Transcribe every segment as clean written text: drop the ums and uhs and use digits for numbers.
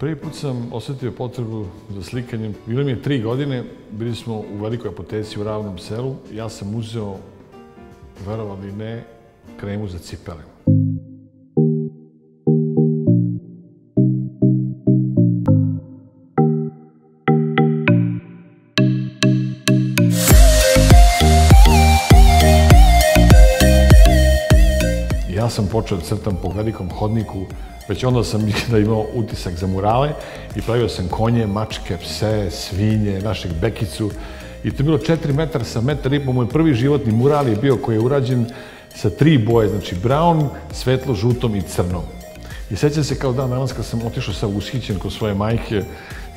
Prvi put sam osetio potrebu za slikanjem. Bilo mi je 3 godine, bili smo u velikoj apoteci u Ravnom Selu. Ja sam uzeo, verovali ili ne, kremu za cipele. Ja sam počeo da crtam po velikom hodniku, već onda sam imao utisak za murale i pravio sam konje, mačke, pse, svinje, našeg bekicu. I to je bilo 4 metara sa 1,5 metra. Moj prvi životni mural je bio koji je urađen sa 3 boje, znači brown, svetlo, žutom i crnom. I sećam se kao dan danas kad sam otišao sav ushićen kod svoje majke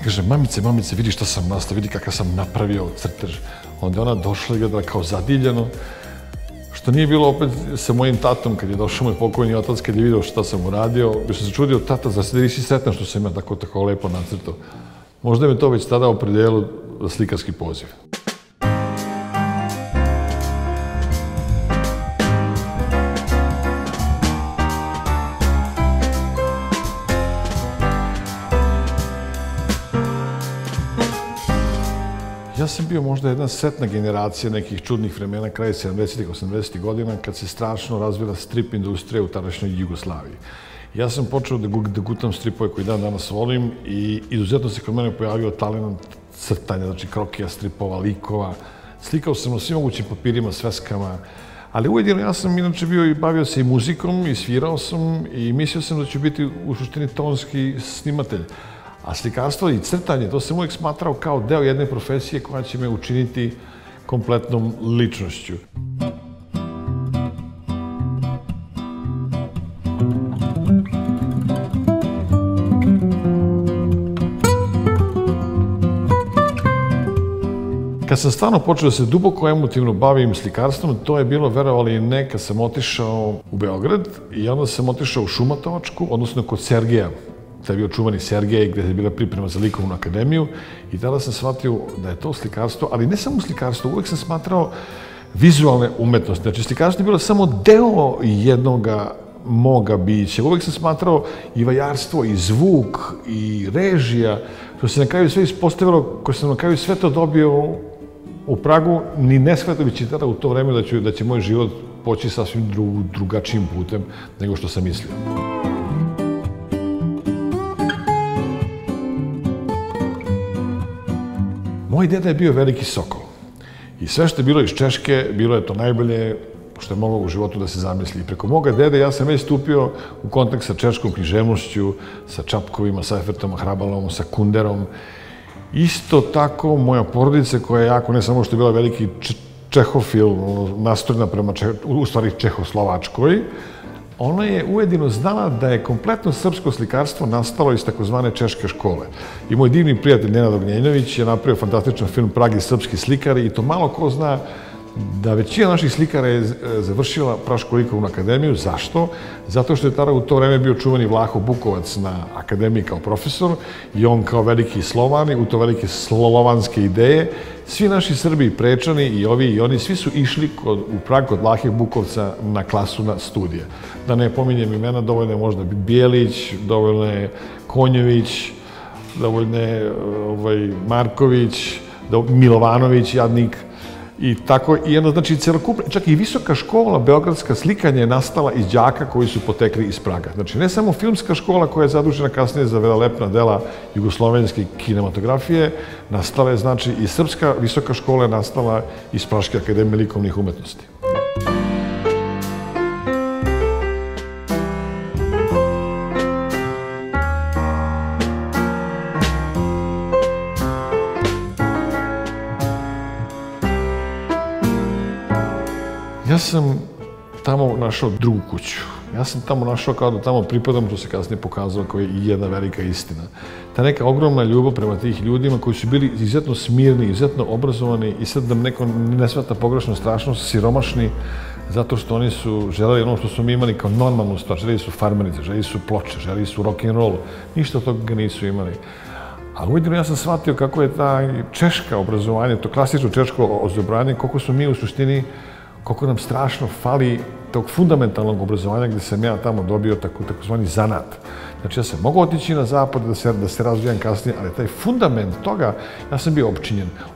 i kaže, mamice, vidi šta sam nastavio, vidi kakav sam napravio crtež. Onda je ona došla i gledala kao zadivljeno. Što nije bilo opet sa mojim tatom, kad je došao moj pokojni otac, kad je vidio šta sam uradio, bi sam se čudio, tata, zar se nisi sretan što sam ja tako lepo nacrtao. Možda me to već tada opredelilo za slikarski poziv. Ja sam bio možda jedna setna generacija nekih čudnih vremena, kraja 70-ih, 80-ih godina, kad se strašno razvila strip industrija u tadašnjoj Jugoslaviji. Ja sam počeo da gutam stripove koji dan danas volim i izuzetno se kod mene pojavio talent crtanja, znači krokija, stripova, likova. Slikao sam na svim mogućim papirima, sveskama, ali ujedino ja sam inače bio i bavio se i muzikom i svirao sam i mislio sam da ću biti u suštini tonski snimatelj. A slikarstvo i crtanje, to sam uvijek smatrao kao deo jedne profesije koja će me učiniti kompletnom ličnošću. Kad sam stvarno počeo da se duboko emotivno bavim slikarstvom, to je bilo, verovali ili ne, kad sam otišao u Beograd i onda sam otišao u Šumatovačku, odnosno kod Sergeja. To je bio čuvani Sergej, gde je bila priprema za likovnu akademiju i tada sam shvatio da je to slikarstvo, ali ne samo slikarstvo, uvek sam smatrao vizualne umetnosti. Znači, slikarstvo je bilo samo deo jednoga moga bića. Uvek sam smatrao i vajarstvo, i zvuk, i režija, što se na kraju sve ispostavilo, ko sam na kraju sve to dobio u Pragu, ni ne shvatajući tada u to vreme da će moj život poći sasvim drugačijim putem nego što sam mislio. Moj deda je bio veliki sokol i sve što je bilo iz Češke, bilo je to najbolje što je moglo u životu da se zamisli. I preko moga dede ja sam već stupio u kontakt sa češkom književnošću, sa Čapkovima, sa Seifertom, Hrabalovom, sa Kunderom. Isto tako moja porodica koja je jako, ne samo što je bila veliki čehofil, nastrojena prema, u stvari Čehoslovačkoj, ona je ujedino znala da je kompletno srpsko slikarstvo nastalo iz takozvane češke škole. I moj divni prijatelj Nenad Ognjenović je napravio fantastičan film Prag i srpski slikari i to malo ko zna da većina naših slikara je završila Prašku likovnu akademiju. Zašto? Zato što je tada u to vreme bio čuvani Vlaho Bukovac na akademiji kao profesor i on kao veliki Slovan i u to velike slovanske ideje. Svi naši Srbi, Prečani i ovi i oni, svi su išli u Prag kod Vlahe Bukovca na klasu na studije. Da ne pominjem imena, dovoljno je možda Bijelić, dovoljno je Konjević, dovoljno je Marković, Milovanović, jadnik. I tako, i jedno, znači, celokupno, čak i visoka škola, beogradska slikanja je nastala iz đaka koji su potekli iz Praga. Znači, ne samo filmska škola koja je zadužena kasnije za velelepna dela jugoslovenske kinematografije, nastala je, znači, i srpska visoka škola je nastala iz Praške akademije likovnih umetnosti. Ja sam tamo našao drugu kuću. Ja sam tamo našao kao da tamo pripadam, to se kasnije pokazalo kao i jedna velika istina. Ta neka ogromna ljubav prema tih ljudima koji su bili izuzetno smirni, izuzetno obrazovani i sad da neko ne shvata pogrešno, strašno siromašni, zato što oni su želeli ono što smo mi imali kao normalnu stvar. Želeli su farmerice, želeli su ploče, želeli su rock'n'roll. Ništa od toga nisu imali. A ujedino ja sam shvatio kako je ta češka obrazovanje, to klasično češko obrazovanje, koliko smo mi u suštini koliko nam strašno fali tog fundamentalnog obrazovanja gde sam ja tamo dobio takozvani zanat. Znači, ja sam mogao otići na zapad da se razvijam kasnije, ali taj fundament toga, ja sam bio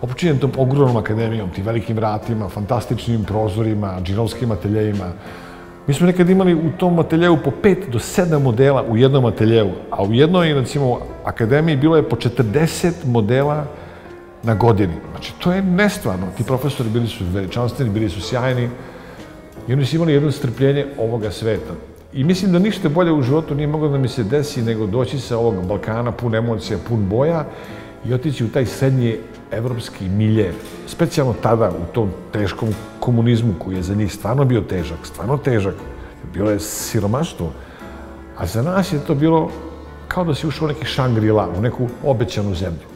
opčinjen tom ogromnom akademijom, tim velikim vratima, fantastičnim prozorima, džinovskim ateljejima. Mi smo nekad imali u tom ateljevu po 5 do 7 modela u jednom ateljevu, a u jednoj, recimo, akademiji bilo je po 40 modela na godini. Znači, to je nestvarno. Ti profesori bili su veličanstveni, bili su sjajni i oni su imali jedno strpljenje ovoga sveta. I mislim da ništa bolje u životu nije moglo da mi se desi nego doći sa ovog Balkana pun emocija, pun boja i otići u taj srednji evropski milje. Specijalno tada, u tom teškom komunizmu koji je za njih stvarno bio težak. Bilo je siromaštvo. A za nas je to bilo kao da si ušao u neki Shangri-La, u neku obećanu zemlju.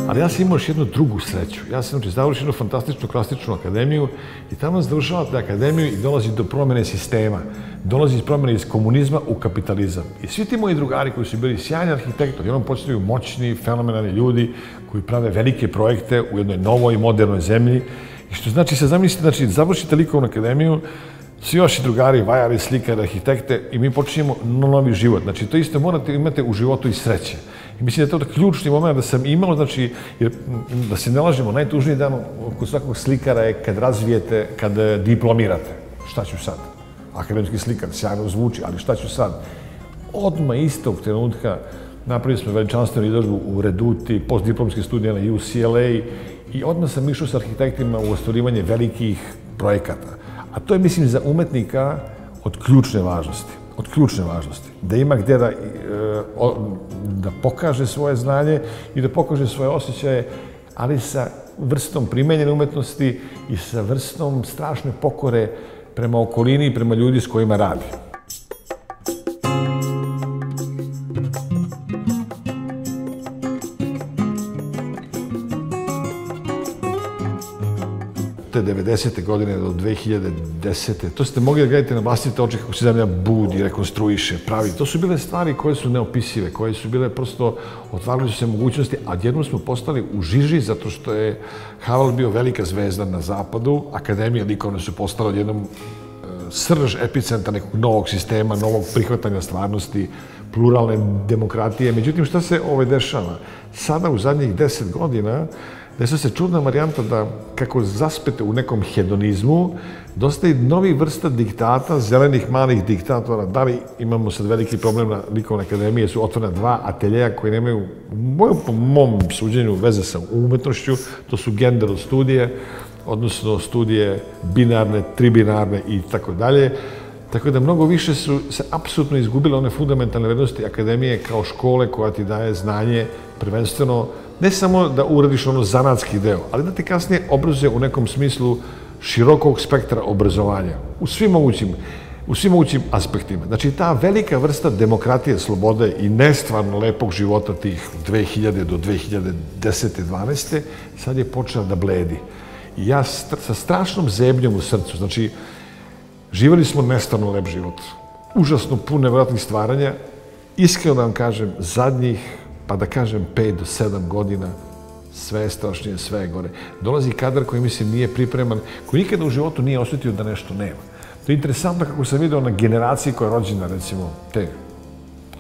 Ali ja sam imao još jednu drugu sreću. Ja sam završio jednu fantastičnu klasičnu akademiju i tamo završavate akademiju i dolazi do promene sistema. Dolazi iz promene iz komunizma u kapitalizam. I svi ti moji drugari koji su bili sjajni arhitekti, odjednom počinju moćni, fenomenalni ljudi koji prave velike projekte u jednoj novoj, modernoj zemlji. I što znači, se zamislite, znači, završite likovnu akademiju, svi vaši drugari, vajari, slikari, arhitekte i mi počinjemo novi život. Znači, to isto morate imati u životu i sreće. I mislim da je to ključni moment da sam imao, znači, jer da se ne lažemo, najtužniji dan kod svakog slikara je kad razvijete, kad diplomirate. Šta ću sad? Akademski slikar, sjajno zvuči, ali šta ću sad? Odmah istog trenutka napravili smo veličanstvenu izložbu u Reduti, postdiplomske studije na UCLA i odmah sam išao sa arhitektima u ostvarivanje velikih projekata. A to je, mislim, za umetnika od ključne važnosti. Da ima gdje da pokaže svoje znanje i da pokaže svoje osjećaje, ali sa vrstom primenjene umetnosti i sa vrstom strašne pokore prema okolini i prema ljudi s kojima radi. Te 90. godine do 2010. To ste mogli da gledate na vlastite oči kako se zemlja budi, rekonstruiše, pravi. To su bile stvari koje su neopisive, koje su bile prosto, otvarali su se mogućnosti, a jednom smo postali u žiži zato što je Havel bio velika zvezda na zapadu, akademije likovne su postale odjednom srž, epicentar nekog novog sistema, novog prihvatanja stvarnosti, pluralne demokratije. Međutim, šta se dešava? Sada, u zadnjih 10 godina, desa se čudna varijanta da, kako zaspete u nekom hedonizmu, dosta i novih vrsta diktata, zelenih malih diktatora. Da li imamo sad veliki problem na likovne akademije, su otvorena 2 ateljeja koji nemaju, po mom suđenju, veze sa umetnošću, to su gender studije, odnosno studije binarne, tribinarne i tako dalje. Tako da mnogo više su se apsolutno izgubile one fundamentalne vrednosti akademije kao škole koja ti daje znanje, prvenstveno, ne samo da uradiš ono zanatski deo, ali da te kasnije obrazuje u nekom smislu širokog spektra obrazovanja, u svim mogućim aspektima. Znači, ta velika vrsta demokratije, slobode i nestvarno lepog života tih 2000 do 2010. 12. sad je počela da bledi. I ja sa strašnom zebnjom u srcu, znači, živjeli smo nestvarno lep život, užasno pun nevjerojatnih stvaranja, iskreno da vam kažem, zadnjih, pa da kažem 5 do 7 godina, sve je strašnije, sve je gore. Dolazi kadar koji, mislim, nije pripreman, koji nikada u životu nije osjetio da nešto nema. To je interesantno kako sam vidio na generaciji koja je rođena, recimo, te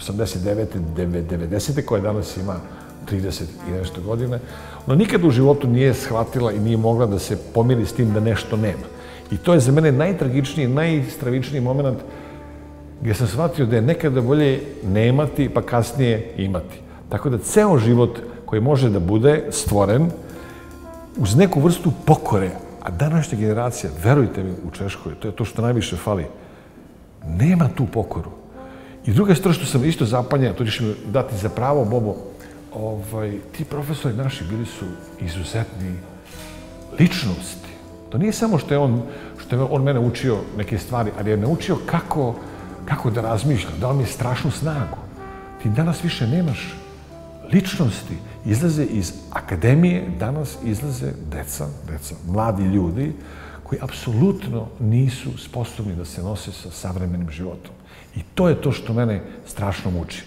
89. 90. koja danas ima 30 i nešto godina, ona nikada u životu nije shvatila i nije mogla da se pomiri s tim da nešto nema. I to je za mene najtragičniji, najstravičniji moment gdje sam shvatio da je nekada bolje nemati pa kasnije imati. Tako da ceo život koji može da bude stvoren uz neku vrstu pokore, a današnja generacija, verujte mi, u Češkoj, to je to što najviše fali, nema tu pokoru. I druga stvar što sam isto zapanjen, to ćeš mi dati za pravo, Bobo, ti profesori naši bili su izuzetni ličnosti. To nije samo što je on mene učio neke stvari, ali je naučio kako da razmišlja, dao mi je strašnu snagu. Ti danas više nemaš ličnosti. Izlaze iz akademije, danas izlaze deca, mladi ljudi, koji apsolutno nisu sposobni da se nose sa savremenim životom. I to je to što mene strašno muči.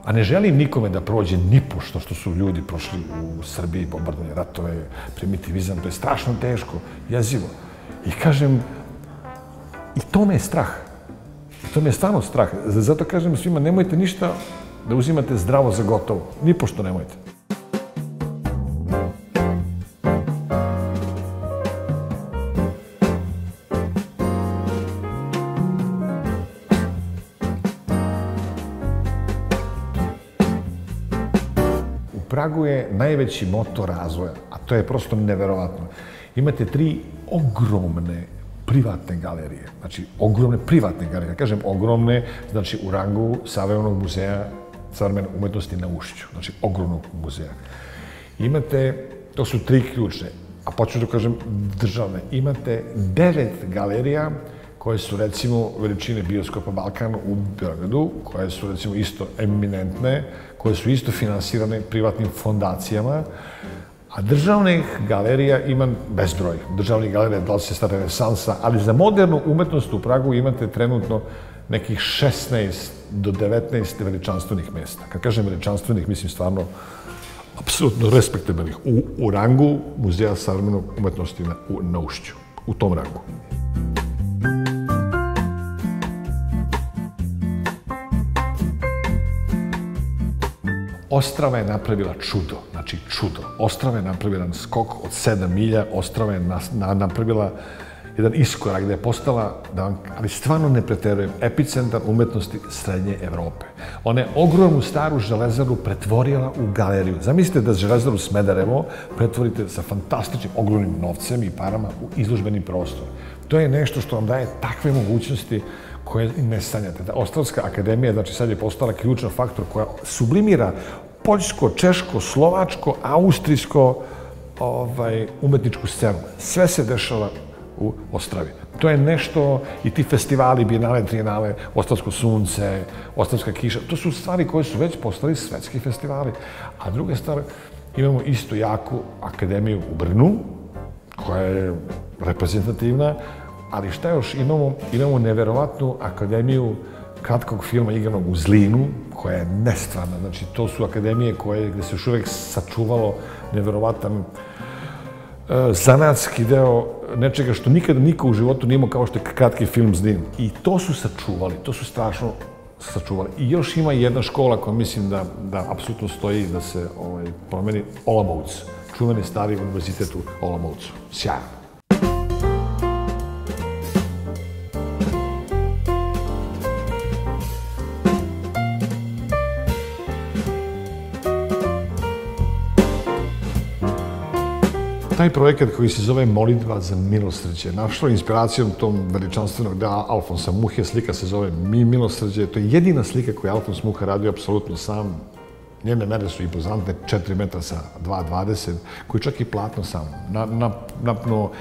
A ne želim nikome da prođe nipošto što su ljudi prošli u Srbiji, bombardovanje, ratove, primitivizam, to je strašno teško, jezivo. I kažem, i to me je strah. To me je stvarno strah. Zato kažem svima, nemojte ništa da uzimate zdravo za gotovo. Nipošto nemojte. U Pragu je najveći motor razvoja, a to je prosto neverovatno. Imate 3 ogromne privatne galerije. Znači, ogromne privatne galerije. Kažem ogromne, znači u rangu Savremenog muzeja savremene umetnosti na Ušću. Znači, ogromnog muzeja. Imate, to su 3 ključne, a počnu da kažem državne. Imate 9 galerija koje su, recimo, veličine Bioskopa Balkan u Beogradu, koje su, recimo, isto eminentne, koje su isto finansirane privatnim fondacijama, a državnih galerija imam bezbroj. Državnih galerija, da li se stara renesansa, ali za modernu umetnost u Pragu imate trenutno nekih 16 do 19 veličanstvenih mesta. Kad kažem veličanstvenih, mislim stvarno apsolutno respektabilnih. U rangu Muzeja savremenog umetnosti na Ušću. U tom rangu. Ostrava je napravila čudo, znači čudo. Ostrava je napravila skok od 7 milja, Ostrava je napravila jedan iskorak gde je postala, ali stvarno ne preterujem, epicentar umetnosti Srednje Evrope. Ona je ogromnu staru železaru pretvorila u galeriju. Zamislite da železaru Smederevo pretvorite sa fantastičnim ogromnim novcem i parama u izložbeni prostor. To je nešto što vam daje takve mogućnosti koje ne sanjate. Ostravska akademija, znači sad je postala ključan faktor koja sublimira poljsko, češko, slovačko, austrijsko umetničku scenu. Sve se dešava u Ostravi. To je nešto, i ti festivali, bijenale, trijenale, Ostravsko sunce, Ostravska kiša, to su stvari koje su već postali svetski festivali. A druga stvar, imamo isto jaku akademiju u Brnu, koja je reprezentativna, ali šta još imamo? Imamo neverovatnu akademiju kratkog filma igranog u Zlinu, koja je nestvarna. Znači, to su akademije gde se još uvek sačuvalo neverovatan zanatski deo nečega što nikada niko u životu nije imao kao što je kratki film Zlin. I to su sačuvali, to su strašno sačuvali. I još ima jedna škola koja mislim da apsolutno stoji da se promeni, Olomouc. Čuveni stari univerzitet u Olomoucu. Sjajno. Taj projekat koji se zove Molitva za milosrđe, našao inspiracijom tom veličanstvenog dela Alfonsa Muhe, slika se zove Milosrđe. To je jedina slika koju je Alfons Muha radio apsolutno sam. Njene mere su impozantne, 4 metra sa 2,20, koji čak i platno sam napnuo,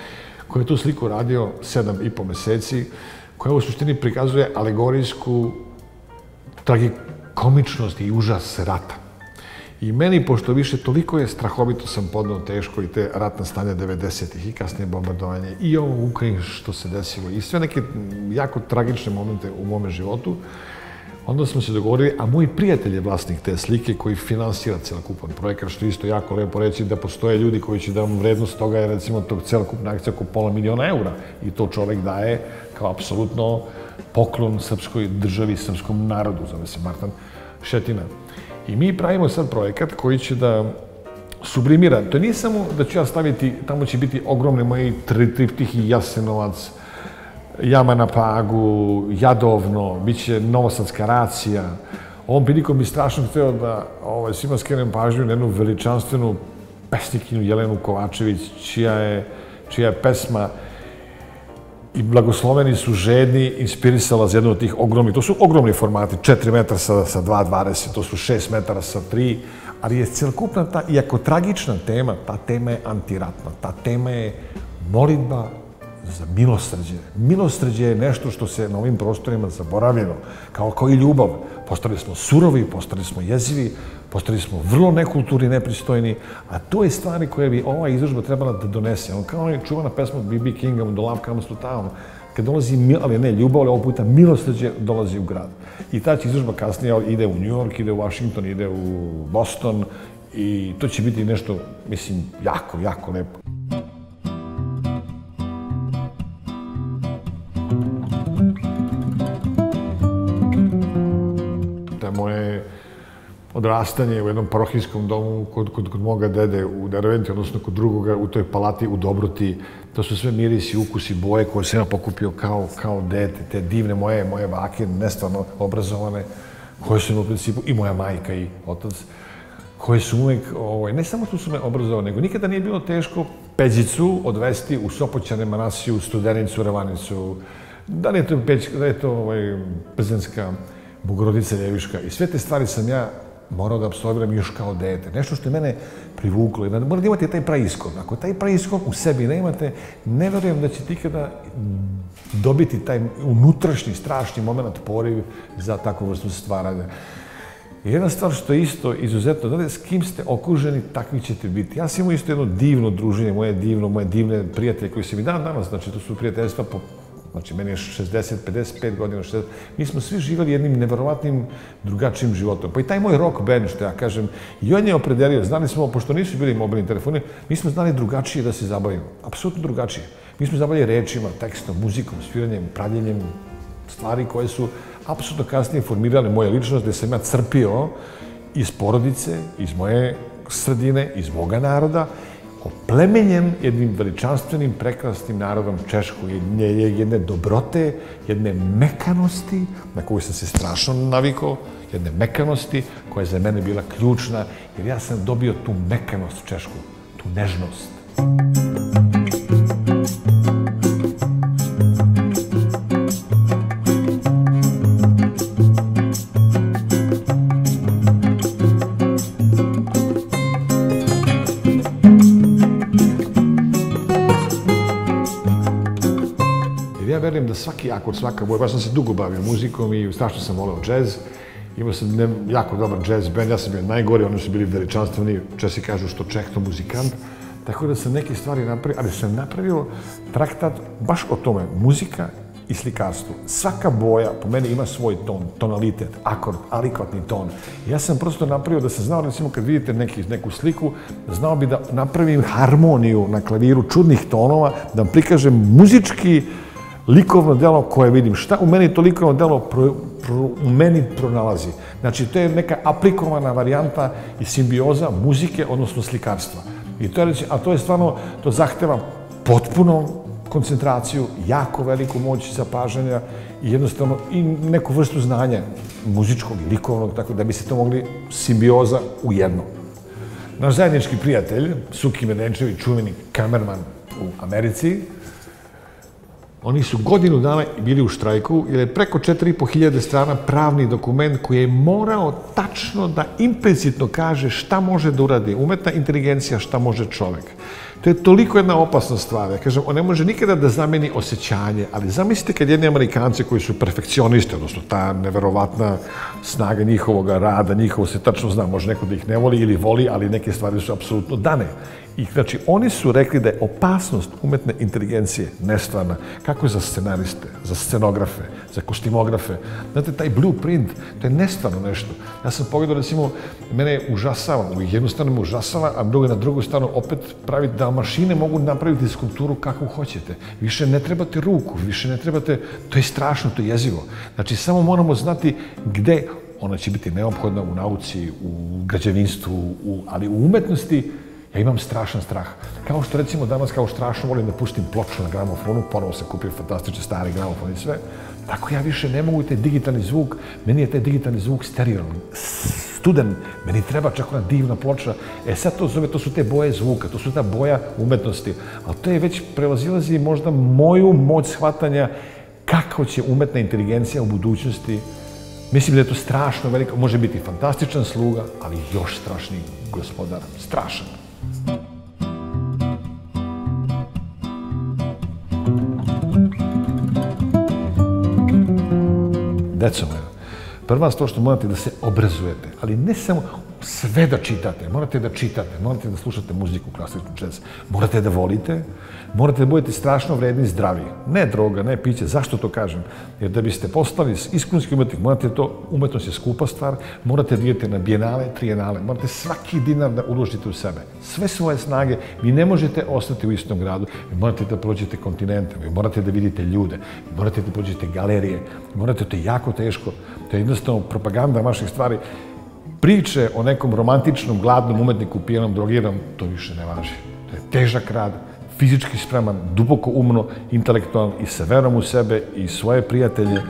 koji je tu sliku radio 7,5 meseci, koja u suštini prikazuje alegorijsku tragikomičnost i užas rata. I meni, pošto više toliko je strahovito sam podnao teško i te ratna stanja 90-ih i kasnije bombardovanje i ovo u Ukrajini što se desilo i sve neke jako tragične momente u mome životu, onda smo se dogovorili, a moj prijatelj je vlasnik te slike koji finansira celokupan projekat, što isto jako lepo reći da postoje ljudi koji će da vam vrednost toga je recimo tog celokupna akcija oko $500.000 eura i to čovek daje kao apsolutno poklon srpskoj državi, srpskom narodu, zove se Martan Šetina. I mi pravimo sad projekat koji će da sublimira. To nije samo da ću ja staviti, tamo će biti ogromne moji triptihi Jasenovac, Jama na Pagu, Jadovno, bit će Novosadska racija. Ovom prilikom bi strašno hteo da svima skrenem pažnju na jednu veličanstvenu pesnikinju Jelenu Kovačević, čija je pesma i blagosloveni su žedni inspirisala za jednu od tih ogromnih, to su ogromni formati, 4 metra sa 2,20, to su 6 metara sa 3, ali je celokupna ta, iako tragična tema, ta tema je antiratna, ta tema je molitba za milosrđe. Milosrđe je nešto što se na ovim prostorima zaboravljeno, kao i ljubav. Postali smo surovi, postali smo jezivi, postali smo vrlo nekulturni, nepristojni, a to je stvari koje bi ova izložba trebala da donese. Kao je čuvana pesma B.B. Kinga, The Love Comes to Town, kad dolazi, ali ne ljubav, ali ovog puta milosrđe dolazi u grad. I ta će izložba kasnije ide u New York, ide u Washington, ide u Boston i to će biti nešto, mislim, jako, jako lepo. Moje odrastanje u jednom parohijskom domu kod moga dede u Derventi, odnosno kod drugoga u toj palati u Dobroti. To su sve mirisi, ukusi, boje koje sam ja pokupio kao dete. Te divne moje bake, nestvarno obrazovane, koje su u principu i moja majka i otac, koje su uvek, ne samo što su me obrazovane, nego nikada nije bilo teško Peđicu odvesti u Sopoćane, Manasiju, Studenicu, Ravanicu, da li je to Plzeňska Bogorodica Ljeviška. I sve te stvari sam ja morao da apsorbiram još kao dete. Nešto što je mene privuklo. Morate imati taj praiskon. Ako taj praiskon u sebi ne imate, ne verujem da ćete ikada dobiti taj unutrašnji, strašni moment, poriv za takvu vrstu stvaranja. I jedna stvar što je isto izuzetno, znate, s kim ste okruženi, takvi ćete biti. Ja sam imao isto jedno divno druženje, moje divne prijatelje koji se mi dan danas, znači to su prijateljstva po znači, meni je 60, 55 godina, 60. Mi smo svi živjeli jednim neverovatnim drugačijim životom. Pa i taj moj rock band, što ja kažem, i on je opredelio, znali smo, pošto nisu bili mobilni telefoni, mi smo znali drugačije da se zabavimo. Apsolutno drugačije. Mi smo zabavili rečima, tekstom, muzikom, sviranjem, pravljenjem, stvari koje su apsolutno kasnije formirale moje ličnost, gde sam ja crpio iz porodice, iz moje sredine, iz moga naroda, oplemenjen jednim veličanstvenim, prekrasnim narodom Češku, jedne dobrote, jedne mekanosti, na koju sam se strašno navikao, jedne mekanosti koja je za mene bila ključna, jer ja sam dobio tu mekanost Češku, tu nežnost. Ja verujem da svaki akord, svaka boja, baš sam se dugo bavio muzikom i strašno sam voleo džez. Imao sam jako dobar džez band, ja sam bio najgori, oni su bili veličanstveni, Česi kažu što čehto muzikant. Tako da sam neke stvari napravio, ali sam napravio traktat baš o tome, muzika i slikarstvo. Svaka boja po meni ima svoj ton, tonalitet, akord, alikvatni ton. Ja sam prosto napravio da sam znao, recimo kad vidite neku sliku, znao bi da napravim harmoniju na klaviru čudnih tonova, da vam prikažem muzički likovno delo koje vidim. Šta u meni to likovno delo u meni pronalazi? Znači, to je neka aplikovana varijanta i simbioza muzike, odnosno slikarstva. A to je stvarno, to zahteva potpuno koncentraciju, jako veliku moć zapažanja i jednostavno i neku vrstu znanja muzičkog i likovnog, tako da bi se to mogli simbioza u jedno. Naš zajednički prijatelj, Suki Medenčević, čuveni kamerman u Americi, oni su godinu dana bili u štrajku, jer je preko 4.500 strana pravni dokument koji je morao tačno da implicitno kaže šta može da uradi umetna inteligencija, šta može čovek. To je toliko jedna opasna stvar. Ja kažem, on ne može nikada da zameni osjećanje, ali zamislite kad jedni Amerikanci koji su perfekcionisti, odnosno ta neverovatna snaga njihovog rada, njihovo se tačno zna, može neko da ih ne voli ili voli, ali neke stvari su apsolutno dane. I znači, oni su rekli da je opasnost umetne inteligencije nestvarna, kako za scenariste, za scenografe, za kostimografe. Znate, taj blueprint, to je nestvarno nešto. Ja sam pogledao, recimo, mene užasava, u jednu stranu me užasava, a na drugu stranu opet praviti da mašine mogu napraviti skulpturu kakvu hoćete. Više ne trebate ruku, više ne trebate, to je strašno, to je jezivo. Znači, samo moramo znati gde ona će biti neophodna u nauci, u građevinstvu, ali u umetnosti ja imam strašan strah. Kao što recimo danas, kao strašno volim da pustim ploču na gramofonu, ponovo sam kupio fantastični stari gramofon i sve, tako ja više ne mogu taj digitalni zvuk, meni je taj digitalni zvuk sterilan, studen, meni treba čak ona divna ploča. Sad to zove, to su te boje zvuka, to su ta boja umetnosti, ali to je već prevazilazi možda moju moć shvatanja kako će umetna inteligencija u budućnosti. Mislim da je to strašno veliko, može biti fantastičan sluga, ali još strašniji gospodar, strašan. deco moja, prva stvar što morate da se obrazujete, ali ne samo sve da čitate, morate da čitate, morate da slušate muziku, klasičnu, džez, morate da volite, morate da budete strašno vredni i zdravi. Ne droga, ne piće, zašto to kažem? Jer da biste postali iskonski umetnik, morate to, umetnost je skupa stvar, morate da idete na bijenale, trijenale, morate svaki dinar da uložite u sebe. Sve svoje snage, vi ne možete ostati u istom gradu, vi morate da prođete kontinente, vi morate da vidite ljude, vi morate da prođete galerije, morate, to je jako teško, to je jednostavno propaganda vaših stvari. Priče o nekom romantičnom, gladnom umetniku, pijenom, drogiranom, to više ne važi. To je težak rad, fizički spreman, duboko umno, intelektualan i sa verom u sebe i svoje prijatelje.